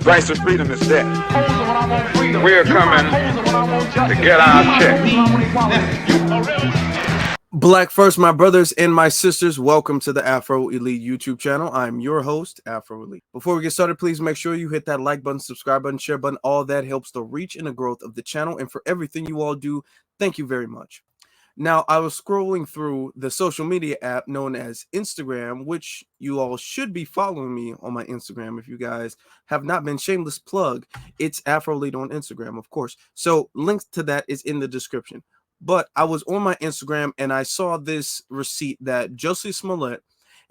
Rights to freedom is dead. We're coming to get our check. Black first, my brothers and my sisters, welcome to the Afro Elite YouTube channel. I'm your host, Afro Elite. Before we get started, please make sure you hit that like button, subscribe button, share button. All that helps the reach and the growth of the channel. And for everything you all do, thank you very much. Now, I was scrolling through the social media app known as Instagram, which you all should be following me on my Instagram. If you guys have not been, shameless plug, it's Afro Elite on Instagram, of course. So links to that is in the description. But I was on my Instagram and I saw this receipt that Jussie Smollett,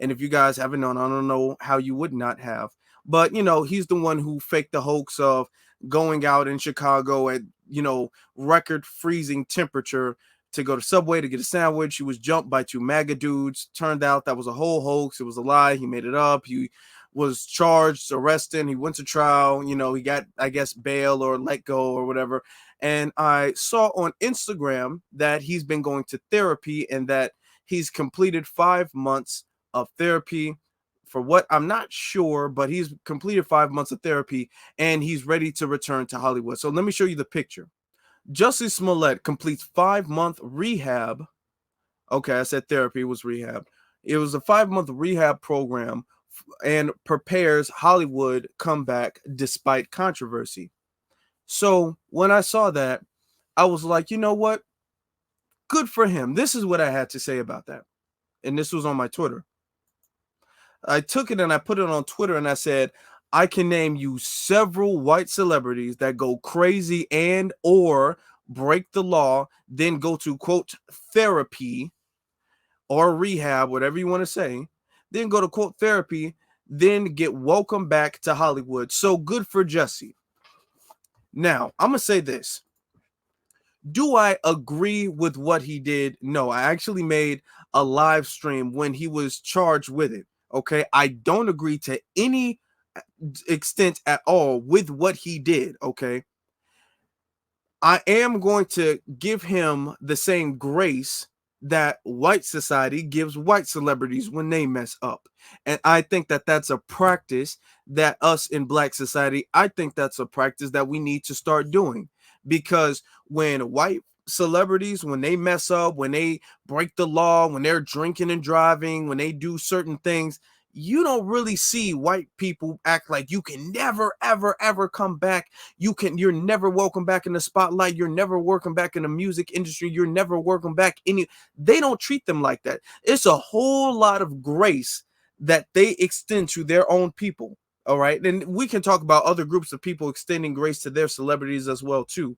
and if you guys haven't known, I don't know how you would not have, but you know, he's the one who faked the hoax of going out in Chicago at, you know, record freezing temperature to go to Subway to get a sandwich. He was jumped by two MAGA dudes. Turned out that was a whole hoax. It was a lie. He made it up. He was charged, arrested. He went to trial. You know, he got, I guess, bail or let go or whatever. And I saw on Instagram that he's been going to therapy and that he's completed 5 months of therapy. For what, I'm not sure, but he's completed 5 months of therapy and he's ready to return to Hollywood. So let me show you the picture. Jussie Smollett completes 5-month rehab. Okay, I said therapy was rehab. It was a 5-month rehab program and prepares Hollywood comeback despite controversy. So when I saw that, I was like, you know what? Good for him. This is what I had to say about that. And this was on my Twitter. I took it and I put it on Twitter and I said, I can name you several white celebrities that go crazy and or break the law, then go to, quote, therapy or rehab, whatever you want to say, then go to, quote, therapy, then get welcome back to Hollywood. So good for Jussie. Now, I'm going to say this. Do I agree with what he did? No, I actually made a live stream when he was charged with it. Okay, I don't agree to any extent at all with what he did. Okay, I am going to give him the same grace that white society gives white celebrities when they mess up. And I think that that's a practice that us in black society, I think that's a practice that we need to start doing, because when white celebrities, when they mess up, when they break the law, when they're drinking and driving, when they do certain things, you don't really see white people act like you can never, ever, ever come back. You're never welcome back in the spotlight. You're never welcome back in the music industry. You're never welcome back. They don't treat them like that. It's a whole lot of grace that they extend to their own people. All right. And we can talk about other groups of people extending grace to their celebrities as well, too.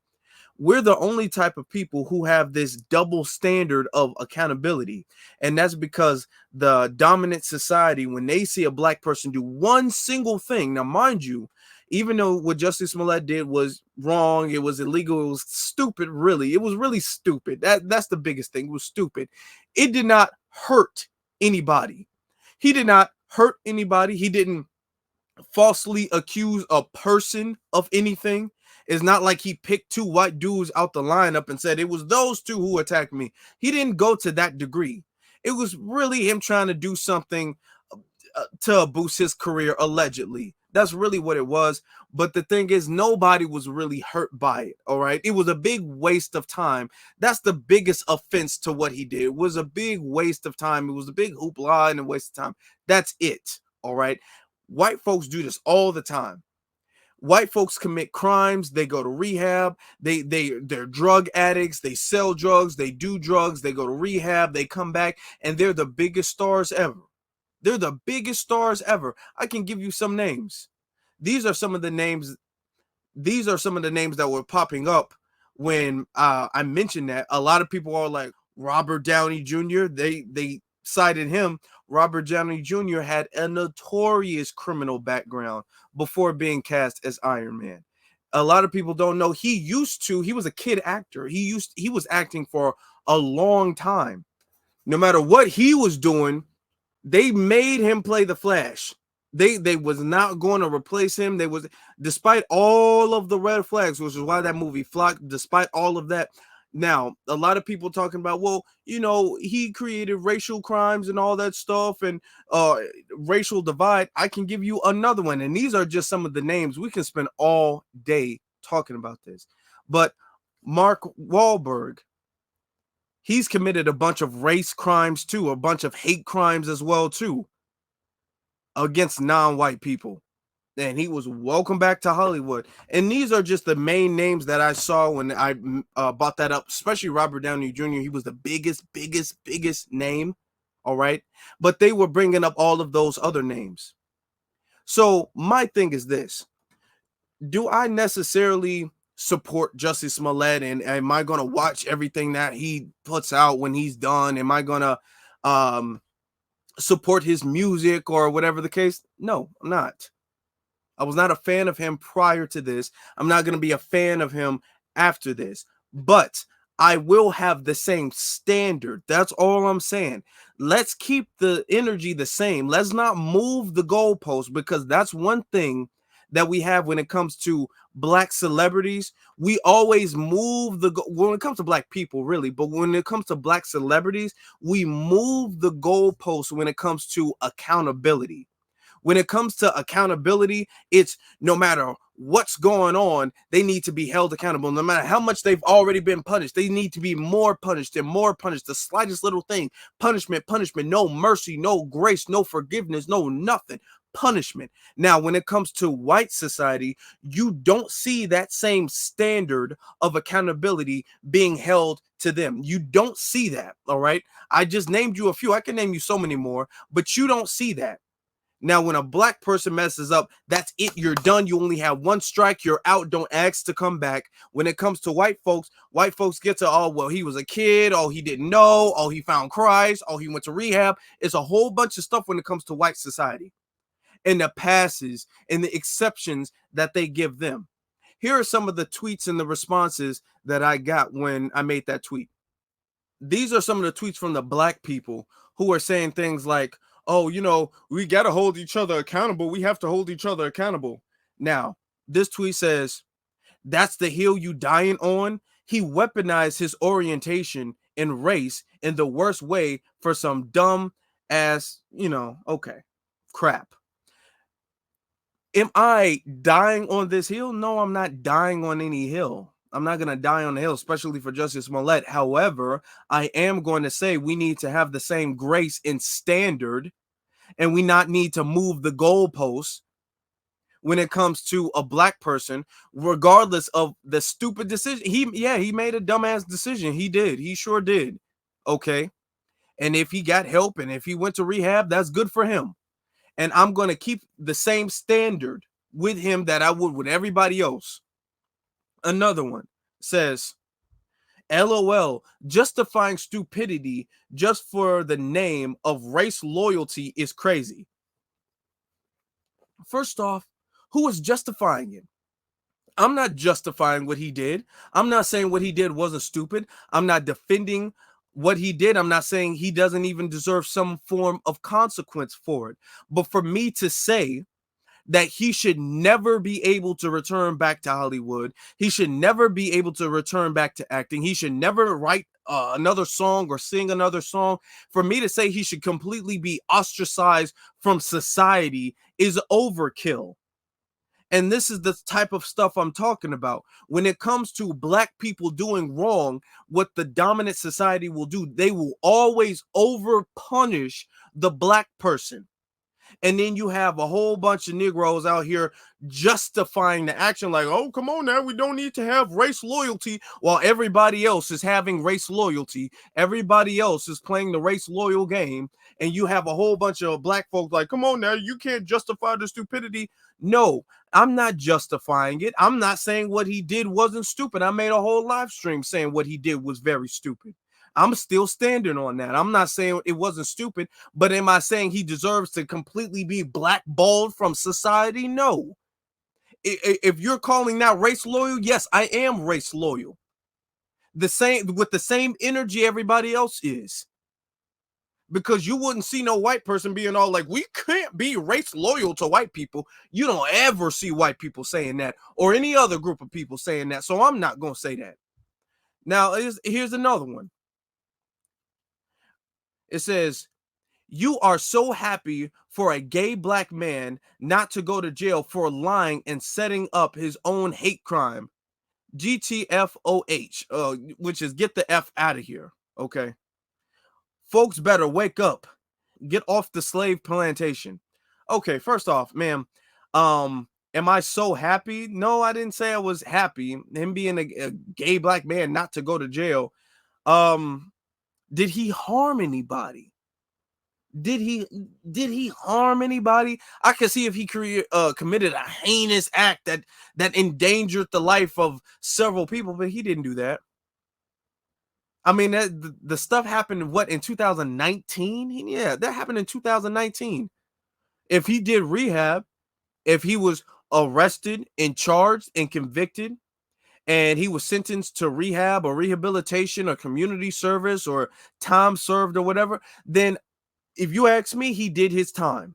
We're the only type of people who have this double standard of accountability. And that's because the dominant society, when they see a black person do one single thing, now, mind you, even though what Jussie Smollett did was wrong, it was illegal, it was stupid, really. It was really stupid. That's the biggest thing. It was stupid. It did not hurt anybody. He did not hurt anybody. He didn't falsely accuse a person of anything. It's not like he picked two white dudes out the lineup and said it was those two who attacked me. He didn't go to that degree. It was really him trying to do something to boost his career, allegedly. That's really what it was. But the thing is, nobody was really hurt by it. All right. It was a big waste of time. That's the biggest offense to what he did. It was a big waste of time. It was a big hoopla and a waste of time. That's it. All right. White folks do this all the time. White folks commit crimes. They go to rehab. They're drug addicts. They sell drugs. They do drugs. They go to rehab. They come back, and they're the biggest stars ever. They're the biggest stars ever. I can give you some names. These are some of the names. These are some of the names that were popping up when I mentioned that. A lot of people are like Robert Downey Jr. They cited him. Robert Downey Jr. had a notorious criminal background before being cast as Iron Man. A lot of people don't know he was a kid actor. He was acting for a long time. No matter what he was doing, they made him play the Flash. They was not going to replace him. Despite all of the red flags, which is why that movie flopped, despite all of that, Now, a lot of people talking about, well, he created racial crimes and all that stuff and racial divide. I can give you another one. And these are just some of the names. We can spend all day talking about this. But Mark Wahlberg, he's committed a bunch of race crimes too, a bunch of hate crimes as well too, against non-white people. And he was welcome back to Hollywood. And these are just the main names that I saw when I brought that up, especially Robert Downey Jr. He was the biggest name. All right. But they were bringing up all of those other names. So my thing is this. Do I necessarily support Jussie Smollett, and am I going to watch everything that he puts out when he's done? Am I going to support his music or whatever the case? No, I'm not. I was not a fan of him prior to this. I'm not going to be a fan of him after this, but I will have the same standard. That's all I'm saying. Let's keep the energy the same. Let's not move the goalpost, because that's one thing that we have when it comes to black celebrities. We always move when it comes to black people, really, but when it comes to black celebrities, we move the goalpost when it comes to accountability. When it comes to accountability, it's no matter what's going on, they need to be held accountable. No matter how much they've already been punished, they need to be more punished and more punished. The slightest little thing, punishment, no mercy, no grace, no forgiveness, no nothing. Punishment. Now, when it comes to white society, you don't see that same standard of accountability being held to them. You don't see that. All right. I just named you a few. I can name you so many more, but you don't see that. Now, when a black person messes up, that's it. You're done. You only have one strike. You're out. Don't ask to come back. When it comes to white folks get to, oh, well, he was a kid. Oh, he didn't know. Oh, he found Christ. Oh, he went to rehab. It's a whole bunch of stuff when it comes to white society and the passes and the exceptions that they give them. Here are some of the tweets and the responses that I got when I made that tweet. These are some of the tweets from the black people who are saying things like, oh, we got to hold each other accountable. We have to hold each other accountable. Now, this tweet says, that's the hill you dying on. He weaponized his orientation and race in the worst way for some dumb ass, okay, crap. Am I dying on this hill? No, I'm not dying on any hill. I'm not going to die on the hill, especially for Jussie Smollett. However, I am going to say we need to have the same grace and standard, and we not need to move the goalposts when it comes to a black person, regardless of the stupid decision. He made a dumbass decision. He did. He sure did. Okay. And if he got help and if he went to rehab, that's good for him. And I'm going to keep the same standard with him that I would with everybody else. Another one says, LOL, justifying stupidity just for the name of race loyalty is crazy. First off, who is justifying it? I'm not justifying what he did. I'm not saying what he did wasn't stupid. I'm not defending what he did. I'm not saying he doesn't even deserve some form of consequence for it. But for me to say that he should never be able to return back to Hollywood, he should never be able to return back to acting, he should never write another song or sing another song, for me to say he should completely be ostracized from society is overkill. And this is the type of stuff I'm talking about. When it comes to black people doing wrong, what the dominant society will do, they will always over punish the black person. And then you have a whole bunch of Negroes out here justifying the action like, oh, come on now, we don't need to have race loyalty, while everybody else is having race loyalty. Everybody else is playing the race loyal game. And you have a whole bunch of black folks like, come on now, you can't justify the stupidity. No, I'm not justifying it. I'm not saying what he did wasn't stupid. I made a whole live stream saying what he did was very stupid. I'm still standing on that. I'm not saying it wasn't stupid, but am I saying he deserves to completely be blackballed from society? No. If you're calling that race loyal, yes, I am race loyal. With the same energy everybody else is. Because you wouldn't see no white person being all like, we can't be race loyal to white people. You don't ever see white people saying that, or any other group of people saying that. So I'm not going to say that. Now, here's another one. It says, you are so happy for a gay black man not to go to jail for lying and setting up his own hate crime. GTFOH, which is get the F out of here. Okay. Folks better wake up. Get off the slave plantation. Okay, first off, ma'am, am I so happy? No, I didn't say I was happy. Him being a gay black man not to go to jail. Did he harm anybody? Did he harm anybody? I can see if he committed a heinous act that endangered the life of several people, but he didn't do that. I mean, the stuff happened in 2019? Yeah, that happened in 2019. If he did rehab, if he was arrested and charged and convicted, and he was sentenced to rehab or rehabilitation or community service or time served or whatever, then if you ask me, he did his time.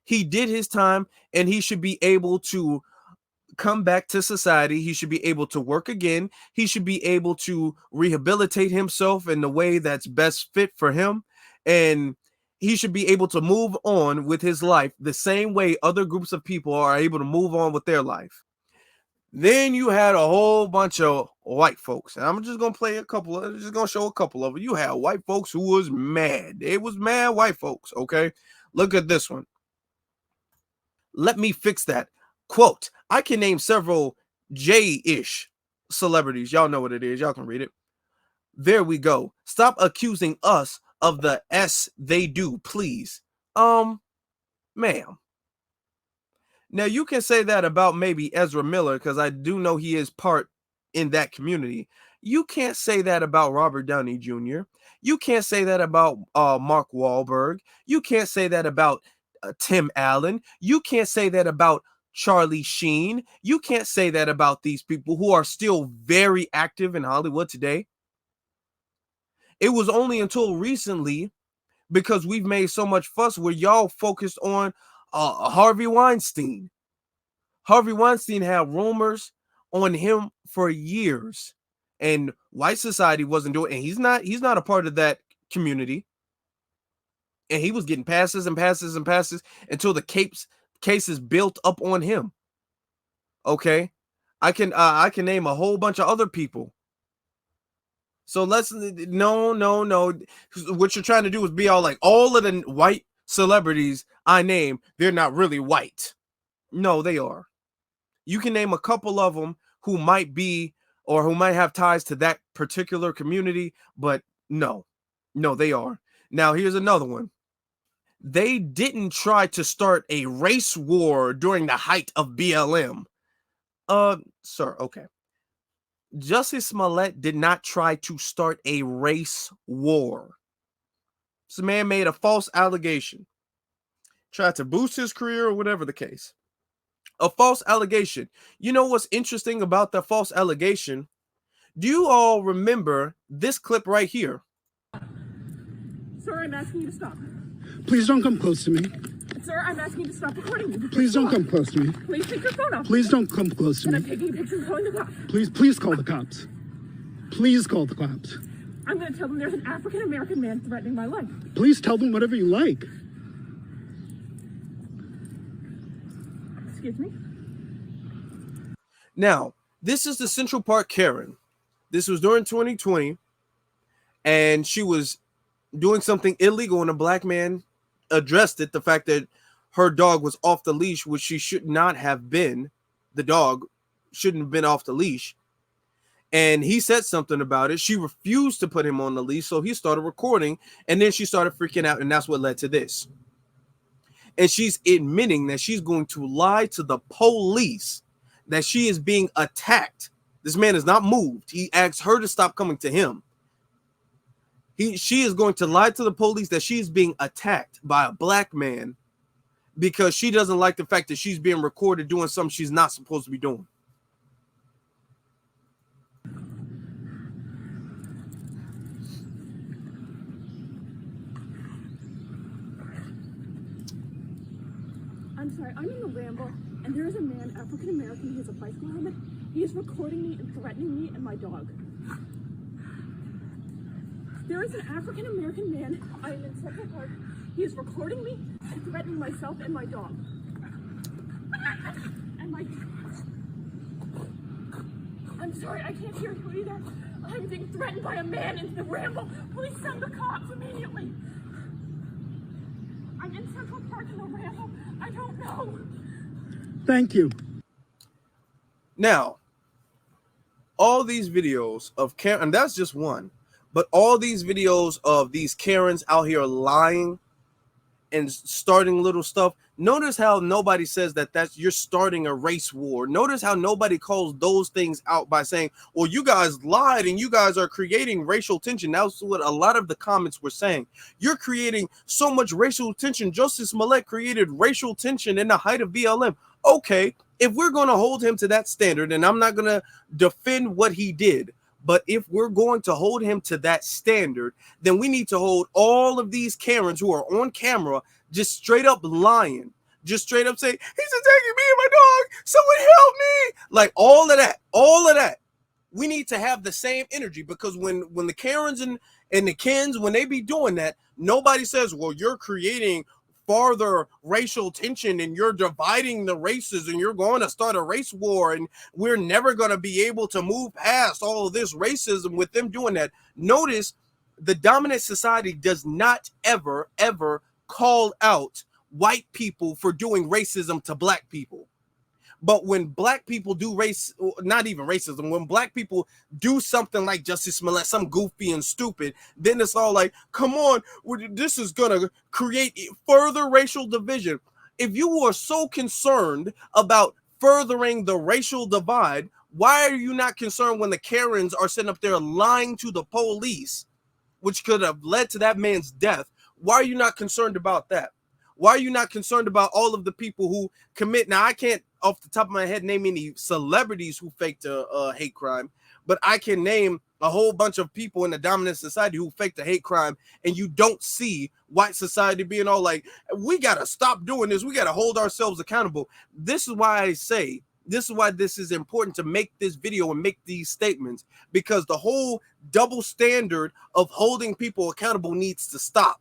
He did his time, and he should be able to come back to society. He should be able to work again. He should be able to rehabilitate himself in the way that's best fit for him. And he should be able to move on with his life the same way other groups of people are able to move on with their life. Then you had a whole bunch of white folks, and I'm just gonna show a couple of them. You had white folks who was mad. They was mad white folks. Okay, look at this one. Let me fix that. Quote, I can name several J-ish celebrities. Y'all know what it is. Y'all can read it. There we go. Stop accusing us of the S they do, please. Ma'am. Now, you can say that about maybe Ezra Miller, because I do know he is part in that community. You can't say that about Robert Downey Jr. You can't say that about Mark Wahlberg. You can't say that about Tim Allen. You can't say that about Charlie Sheen. You can't say that about these people who are still very active in Hollywood today. It was only until recently, because we've made so much fuss, where y'all focused on Harvey Weinstein. Harvey Weinstein had rumors on him for years, and white society wasn't doing it. And he's not a part of that community. And he was getting passes and passes and passes until the cases built up on him. Okay, I can name a whole bunch of other people. So no. What you're trying to do is be all like, all of the white celebrities I name, they're not really white. No, they are. You can name a couple of them who might be, or who might have ties to that particular community, but no, they are. Now, here's another one. They didn't try to start a race war during the height of BLM. Sir, okay. Jussie Smollett did not try to start a race war. This man made a false allegation. Tried to boost his career or whatever the case. A false allegation. You know what's interesting about the false allegation? Do you all remember this clip right here? Sir, I'm asking you to stop. Please don't come close to me. Sir, I'm asking you to stop recording me. Please don't come close to me. Please take your phone off. Please don't come close to And I'm me. taking a picture and calling the cops. Please call the cops. Please call the cops. I'm going to tell them there's an African-American man threatening my life. Please tell them whatever you like. Excuse me? Now, this is the Central Park Karen. This was during 2020, and she was doing something illegal, and a black man addressed it, the fact that her dog was off the leash, which she should not have been. The dog shouldn't have been off the leash. And he said something about it. She refused to put him on the leash, so he started recording, and then she started freaking out, and that's what led to this. And she's admitting that she's going to lie to the police that she is being attacked. This man is not moved. He asks her to stop coming to him. She is going to lie to the police that she's being attacked by a black man because she doesn't like the fact that she's being recorded doing something she's not supposed to be doing. I'm sorry, I'm in the Ramble, and there is a man, African-American, he has a bicycle helmet. He is recording me and threatening me and my dog. There is an African-American man. I am in Central Park. He is recording me and threatening myself and my dog. And my... I'm sorry, I can't hear you either. I'm being threatened by a man in the Ramble. Please send the cops immediately. I'm in Central Park in the Ramble. I don't know. Thank you. Now, all these videos of Karen, and that's just one, but all these videos of these Karens out here lying and starting little stuff. Notice how nobody says that you're starting a race war. Notice how nobody calls those things out by saying, well, you guys lied and you guys are creating racial tension. That's what a lot of the comments were saying. You're creating so much racial tension. Jussie Smollett created racial tension in the height of BLM. Okay, if we're going to hold him to that standard, and I'm not going to defend what he did, but if we're going to hold him to that standard, then we need to hold all of these Karens who are on camera just straight up lying, just straight up saying, he's attacking me and my dog, someone help me. Like all of that. We need to have the same energy, because when the Karens and the Kens, when they be doing that, nobody says, well, you're creating farther racial tension and you're dividing the races and you're going to start a race war and we're never going to be able to move past all of this racism with them doing that. Notice the dominant society does not ever call out white people for doing racism to black people. But when black people do not even racism, when black people do something like Jussie Smollett, some goofy and stupid, then it's all like, come on, this is going to create further racial division. If you are so concerned about furthering the racial divide, why are you not concerned when the Karens are sitting up there lying to the police, which could have led to that man's death? Why are you not concerned about that? Why are you not concerned about all of the people who commit? Now, I can't off the top of my head name any celebrities who faked a hate crime, but I can name a whole bunch of people in the dominant society who faked a hate crime, and you don't see white society being all like, we got to stop doing this. We got to hold ourselves accountable. This is why I say, this is why this is important to make this video and make these statements, because the whole double standard of holding people accountable needs to stop.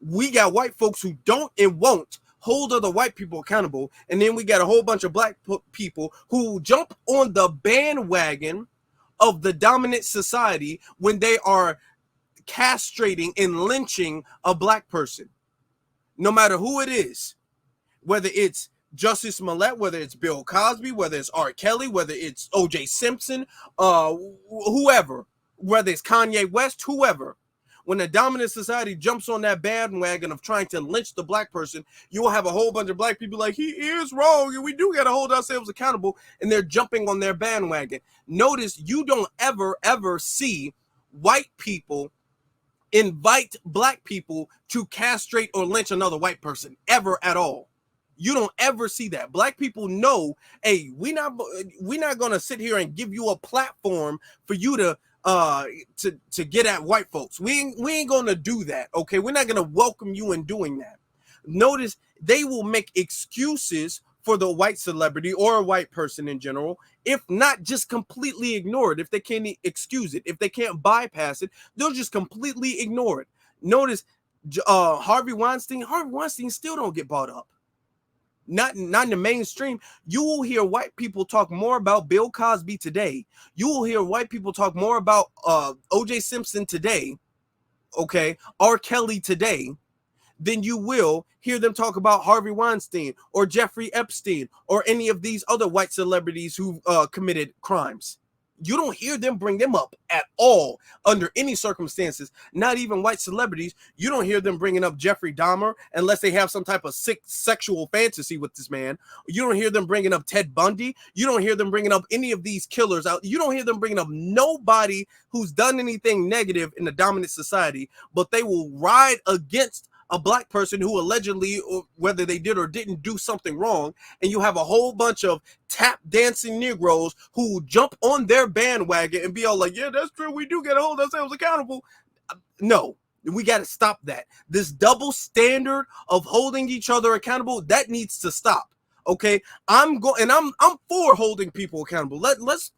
We got white folks who don't and won't hold other white people accountable, and then we got a whole bunch of black people who jump on the bandwagon of the dominant society when they are castrating and lynching a black person, no matter who it is, whether it's Jussie Smollett, whether it's Bill Cosby, whether it's R. Kelly, whether it's O.J. Simpson, whoever, whether it's Kanye West, whoever. When the dominant society jumps on that bandwagon of trying to lynch the black person, you will have a whole bunch of black people like, he is wrong, and we do got to hold ourselves accountable, and they're jumping on their bandwagon. Notice you don't ever see white people invite black people to castrate or lynch another white person, ever at all. You don't ever see that. Black people know, hey, we're not going to sit here and give you a platform for you to get at white folks. We ain't gonna do that. Okay, we're not gonna welcome you in doing that. Notice they will make excuses for the white celebrity or a white person in general, if not just completely ignore it. If they can't excuse it, if they can't bypass it, they'll just completely ignore it. Notice Harvey Weinstein still don't get brought up. Not in the mainstream. You will hear white people talk more about Bill Cosby today. You will hear white people talk more about O.J. Simpson today, okay, R. Kelly today, than you will hear them talk about Harvey Weinstein or Jeffrey Epstein or any of these other white celebrities who committed crimes. You don't hear them bring them up at all under any circumstances, not even white celebrities. You don't hear them bringing up Jeffrey Dahmer unless they have some type of sick sexual fantasy with this man. You don't hear them bringing up Ted Bundy. You don't hear them bringing up any of these killers out. You don't hear them bringing up nobody who's done anything negative in the dominant society, but they will ride against a black person who allegedly, or whether they did or didn't do something wrong, and you have a whole bunch of tap dancing Negroes who jump on their bandwagon and be all like, yeah, that's true, we do got to hold ourselves accountable. No, we got to stop that. This double standard of holding each other accountable, that needs to stop. Okay, I'm for holding people accountable. Let's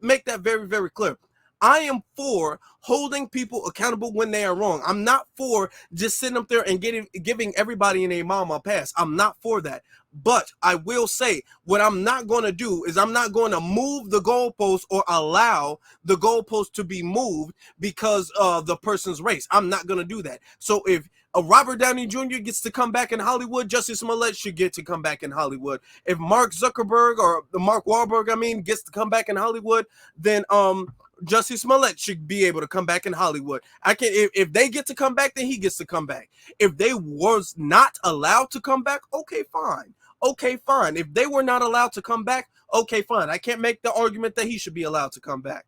make that very, very clear. I am for holding people accountable when they are wrong. I'm not for just sitting up there and giving everybody in a mama a pass. I'm not for that. But I will say what I'm not going to do is I'm not going to move the goalpost or allow the goalpost to be moved because of the person's race. I'm not going to do that. So if Robert Downey Jr. gets to come back in Hollywood, Jussie Smollett should get to come back in Hollywood. If Mark Wahlberg, gets to come back in Hollywood, then Jussie Smollett should be able to come back in Hollywood. If they get to come back, then he gets to come back. If they was not allowed to come back, okay, fine. Okay, fine. If they were not allowed to come back, okay, fine. I can't make the argument that he should be allowed to come back.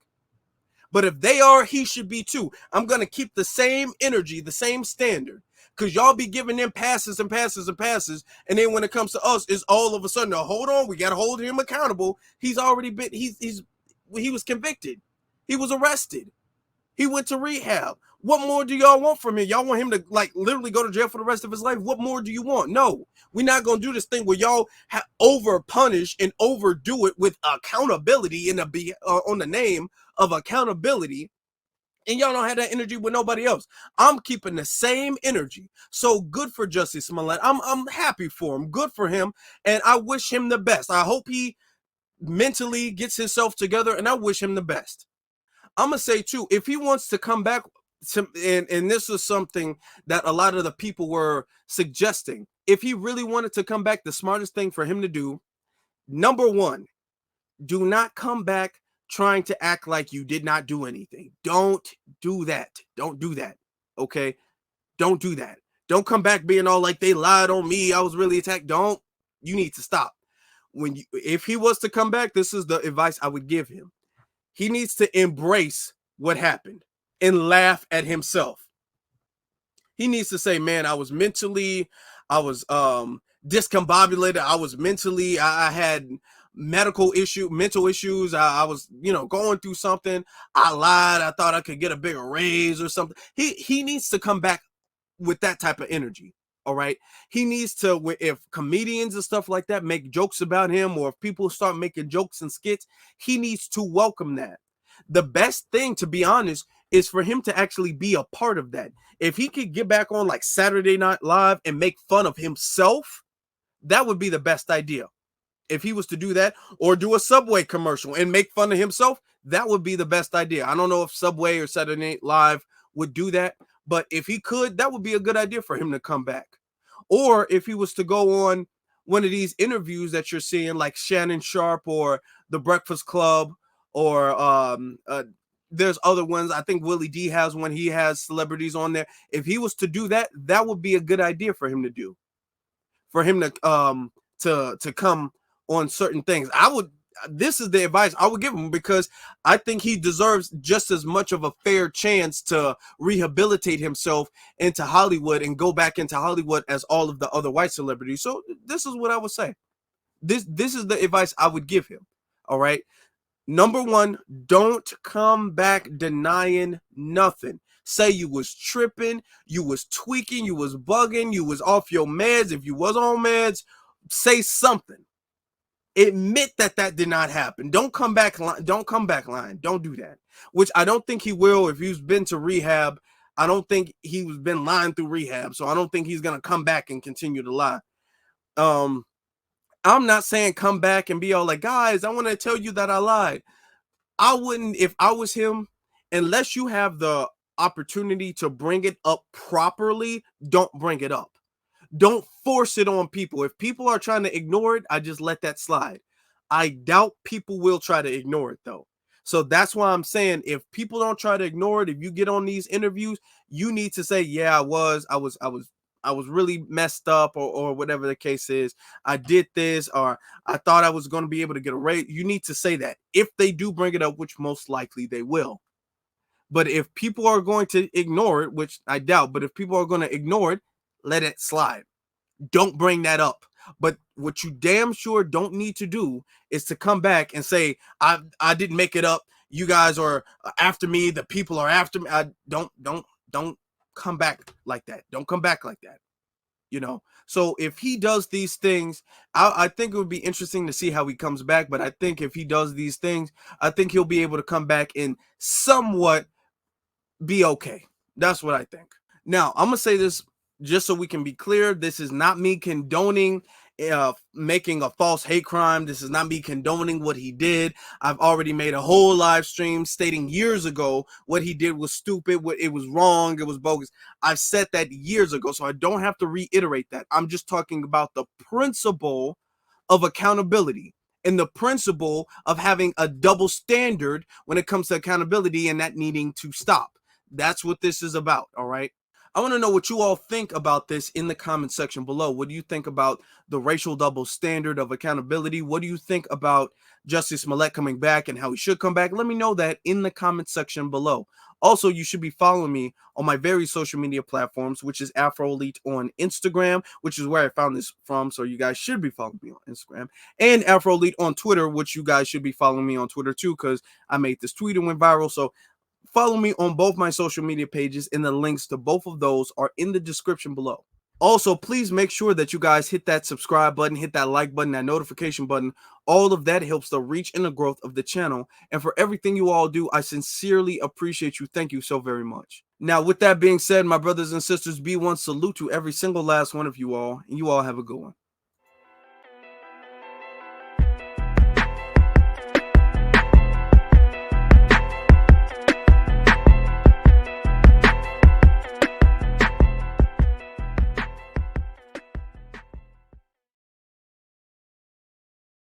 But if they are, he should be too. I'm going to keep the same energy, the same standard. Because y'all be giving them passes and passes and passes. And then when it comes to us, it's all of a sudden, hold on, we got to hold him accountable. He's already been, he was convicted. He was arrested. He went to rehab. What more do y'all want from him? Y'all want him to literally go to jail for the rest of his life? What more do you want? No, we're not going to do this thing where y'all over punish and overdo it with accountability on the name of accountability. And y'all don't have that energy with nobody else. I'm keeping the same energy. So good for Jussie Smollett. I'm happy for him. Good for him. And I wish him the best. I hope he mentally gets himself together, and I wish him the best. I'm going to say too, if he wants to come back and this is something that a lot of the people were suggesting, if he really wanted to come back, the smartest thing for him to do, number one, do not come back trying to act like you did not do anything. Don't do that. Don't do that. Okay? Don't do that. Don't come back being all like they lied on me. I was really attacked. You need to stop. If he was to come back, this is the advice I would give him. He needs to embrace what happened and laugh at himself. He needs to say, man, I was discombobulated. I had mental issues. I was, going through something. I lied. I thought I could get a bigger raise or something. He needs to come back with that type of energy. All right. He needs to, if comedians and stuff like that make jokes about him, or if people start making jokes and skits, he needs to welcome that. The best thing, to be honest, is for him to actually be a part of that. If he could get back on like Saturday Night Live and make fun of himself, that would be the best idea. If he was to do that, or do a Subway commercial and make fun of himself, that would be the best idea. I don't know if Subway or Saturday Night Live would do that, but if he could, that would be a good idea for him to come back. Or if he was to go on one of these interviews that you're seeing, like Shannon Sharp or The Breakfast Club, or there's other ones. I think Willie D has one. He has celebrities on there. If he was to do that, that would be a good idea for him to do. For him to come on certain things. This is the advice I would give him, because I think he deserves just as much of a fair chance to rehabilitate himself into Hollywood and go back into Hollywood as all of the other white celebrities. So this is what I would say. This is the advice I would give him. All right. Number one, don't come back denying nothing. Say you was tripping, you was tweaking, you was bugging, you was off your meds. If you was on meds, say something. Admit that did not happen. Don't come back lying. Don't do that. Which I don't think he will. If he's been to rehab, I don't think he's been lying through rehab. So I don't think he's going to come back and continue to lie. I'm not saying come back and be all like, guys, I want to tell you that I lied. I wouldn't, if I was him, unless you have the opportunity to bring it up properly, don't bring it up. Don't force it on people. If people are trying to ignore it, I just let that slide. I doubt people will try to ignore it though. So that's why I'm saying, if people don't try to ignore it, if you get on these interviews, you need to say, yeah, I was really messed up, or whatever the case is. I did this, or I thought I was going to be able to get a raise. You need to say that if they do bring it up, which most likely they will. But if people are going to ignore it, which I doubt, but if people are going to ignore it, let it slide. Don't bring that up. But what you damn sure don't need to do is to come back and say, I didn't make it up. You guys are after me. The people are after me. Don't come back like that. Don't come back like that. you know. So if he does these things, I think it would be interesting to see how he comes back. But I think if he does these things, I think he'll be able to come back and somewhat be okay. That's what I think. Now, I'm going to say this just so we can be clear. This is not me condoning making a false hate crime. This is not me condoning what he did. I've already made a whole live stream stating years ago what he did was stupid, what it was wrong, it was bogus. I've said that years ago, so I don't have to reiterate that. I'm just talking about the principle of accountability and the principle of having a double standard when it comes to accountability and that needing to stop. That's what this is about, all right? I want to know what you all think about this in the comment section below. What do you think about the racial double standard of accountability? What do you think about Jussie Smollett coming back and how he should come back? Let me know that in the comment section below. Also, you should be following me on my various social media platforms, which is Afro Elite on Instagram, which is where I found this from. So you guys should be following me on Instagram, and Afro Elite on Twitter, which you guys should be following me on Twitter too, because I made this tweet and went viral. So follow me on both my social media pages, and the links to both of those are in the description below. Also, please make sure that you guys hit that subscribe button, hit that like button, that notification button. All of that helps the reach and the growth of the channel. And for everything you all do, I sincerely appreciate you. Thank you so very much. Now, with that being said, my brothers and sisters, be one salute to every single last one of you all, and you all have a good one.